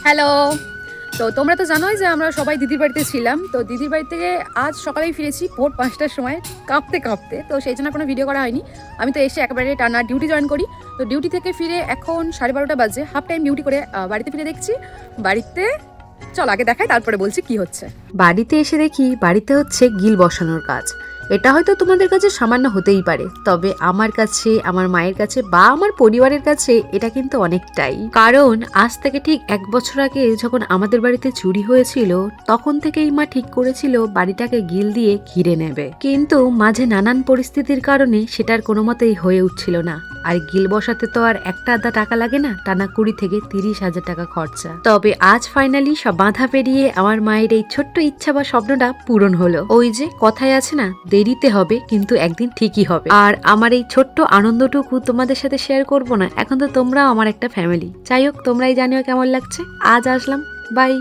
Hello. তো তোমরা তো জানোই যে আমরা সবাই দিদির বাড়িতে ছিলাম। তো দিদির বাড়ি থেকে আজ সকালেই ফিরেছি ভোর ৫টার সময় কাঁপতে কাঁপতে। তো সেই জন্য কোনো ভিডিও করা হয়নি। আমি তো এসে একেবারে টানা ডিউটি জয়েন করি। তো ডিউটি থেকে ফিরে এখন 12:30 বাজে, হাফ টাইম ডিউটি করে বাড়িতে ফিরে দেখছি বাড়িতে, চল আগে দেখাই তারপরে বলছি কি হচ্ছে। বাড়িতে এসে দেখি বাড়িতে হচ্ছে গিল বসানোর কাজ। এটা হয়তো তোমাদের কাছে সামান্য হতেই পারে, তবে আমার কাছে, আমার মায়ের কাছে বা আমার পরিবারের কাছে এটা কিন্তু অনেকটাই। কারণ আজ থেকে ঠিক 1 বছর আগে যখন আমাদের বাড়িতে চুরি হয়েছিল, তখন থেকেই মা ঠিক করেছিল বাড়িটাকে গিল দিয়ে ঘিরে নেবে। কিন্তু মাঝে নানান পরিস্থিতির কারণে সেটার কোনো মতেই হয়ে উঠছিল না। আর গিল বসাতে তো আর একটা আধা টাকা লাগে না, টানা 20 থেকে 30,000 টাকা খরচা। তবে আজ ফাইনালি সব বাধা পেরিয়ে আমার মায়ের এই ছোট্ট ইচ্ছা বা স্বপ্নটা পূরণ হলো। ওই যে কথায় আছে না, দেরিতে হবে কিন্তু একদিন ঠিকই হবে। আর আমার এই ছোট্ট আনন্দটুকু তোমাদের সাথে শেয়ার করব না, এখন তো তোমরাও আমার একটা ফ্যামিলি। যাই হোক, তোমরাই জানিও কেমন লাগছে। আজ আসলাম, বাই।